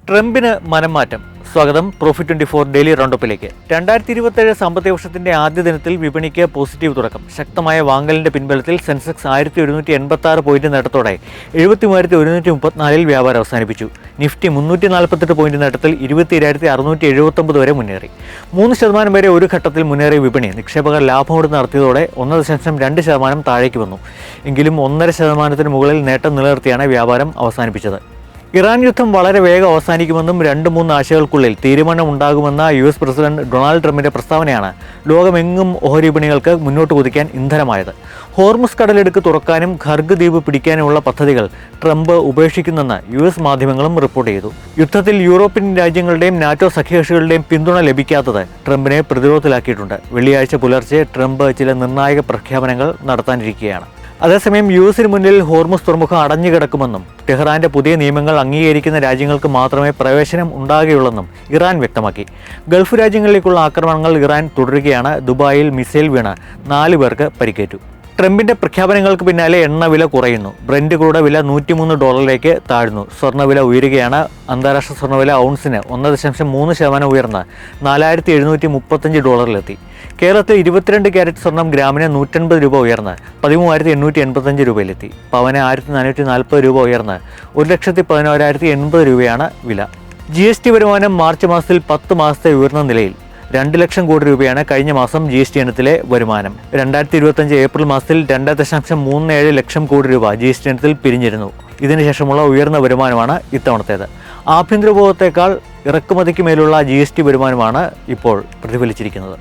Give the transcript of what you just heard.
ട്രംപിന് മനംമാറ്റം. സ്വാഗതം profit 24 daily റൗണ്ടപ്പിലേക്ക്. 2027 സാമ്പത്തിക വർഷത്തിന്റെ ആദ്യ ദിനത്തിൽ വിപണിക്ക് പോസിറ്റീവ് തുടക്കം. ശക്തമായ വാങ്ങലിന്റെ പിൻബലത്തിൽ സെൻസെക്സ് 1186 പോയിന്റ് നേട്ടത്തോടെ 73,134 വ്യാപാരം അവസാനിപ്പിച്ചു. നിഫ്റ്റി 348 പോയിന്റ് നേട്ടത്തിൽ 22,679 വരെ മുന്നേറി. 3% വരെ ഒരു ഘട്ടത്തിൽ മുന്നേറിയ വിപണി നിക്ഷേപകർ ലാഭമോട് നടത്തിയതോടെ 1.2% താഴേക്ക് വന്നു. എങ്കിലും 1.5% മുകളിൽ നേട്ടം നിലനിർത്തിയാണ് വ്യാപാരം അവസാനിപ്പിച്ചത്. ഇറാൻ യുദ്ധം വളരെ വേഗം അവസാനിക്കുമെന്നും 2-3 ആഴ്ചകൾക്കുള്ളിൽ തീരുമാനമുണ്ടാകുമെന്ന US പ്രസിഡന്റ് ഡൊണാൾഡ് ട്രംപിന്റെ പ്രസ്താവനയാണ് ലോകമെങ്ങും ഓഹരി വിപണികൾക്ക് മുന്നോട്ട് കുതിക്കാൻ ഇന്ധനമായത്. ഹോർമുസ് കടലെടുക്ക് തുറക്കാനും ഖർഗ് ദ്വീപ് പിടിക്കാനുമുള്ള പദ്ധതികൾ ട്രംപ് ഉപേക്ഷിക്കുന്നെന്ന് US മാധ്യമങ്ങളും റിപ്പോർട്ട് ചെയ്തു. യുദ്ധത്തിൽ യൂറോപ്യൻ രാജ്യങ്ങളുടെയും നാറ്റോ സഖ്യകക്ഷികളുടെയും പിന്തുണ ലഭിക്കാത്തത് ട്രംപിനെ പ്രതിരോധത്തിലാക്കിയിട്ടുണ്ട്. വെള്ളിയാഴ്ച പുലർച്ചെ ട്രംപ് ചില നിർണായക പ്രഖ്യാപനങ്ങൾ നടത്താനിരിക്കുകയാണ്. അതേസമയം യുഎസിന് മുന്നിൽ ഹോർമുസ് തുറമുഖം അടഞ്ഞുകിടക്കുമെന്നും ടെഹ്റാന്റെ പുതിയ നിയമങ്ങൾ അംഗീകരിക്കുന്ന രാജ്യങ്ങൾക്ക് മാത്രമേ പ്രവേശനം ഉണ്ടാകുകയുള്ളെന്നും ഇറാൻ വ്യക്തമാക്കി. ഗൾഫ് രാജ്യങ്ങളിലേക്കുള്ള ആക്രമണങ്ങൾ ഇറാൻ തുടരുകയാണ്. ദുബായിൽ മിസൈൽ വീണ് 4 പേർക്ക് പരിക്കേറ്റു. ട്രംപിന്റെ പ്രഖ്യാപനങ്ങൾക്ക് പിന്നാലെ എണ്ണവില കുറയുന്നു. ബ്രന്റ് ക്രൂഡ് വില $103 താഴ്ന്നു. സ്വർണ്ണവില ഉയരുകയാണ്. അന്താരാഷ്ട്ര സ്വർണ്ണവില ഔൺസിന് 1.3% ഉയർന്ന് $4,735 കേരളത്തിൽ 22 ക്യാരറ്റ് സ്വർണം ഗ്രാമിന് 150 രൂപ ഉയർന്ന് 13,885 രൂപയിലെത്തി. പവന് 1,440 രൂപ ഉയർന്ന് 1,11,080 രൂപയാണ് വില. GST വരുമാനം മാർച്ച് മാസത്തിൽ 10 മാസത്തെ ഉയർന്ന നിലയിൽ. 2 ലക്ഷം കോടി രൂപയാണ് കഴിഞ്ഞ മാസം GST ഇനത്തിലെ വരുമാനം. 2025 ഏപ്രിൽ മാസത്തിൽ 2.37 ലക്ഷം കോടി രൂപ GST ഇനത്തിൽ പിരിഞ്ഞിരുന്നു. ഇതിനുശേഷമുള്ള ഉയർന്ന വരുമാനമാണ് ഇത്തവണത്തേത്. ആഭ്യന്തര ഉപഭോഗത്തേക്കാൾ ഇറക്കുമതിക്ക് മേലുള്ള GST വരുമാനമാണ് ഇപ്പോൾ പ്രതിഫലിച്ചിരിക്കുന്നത്.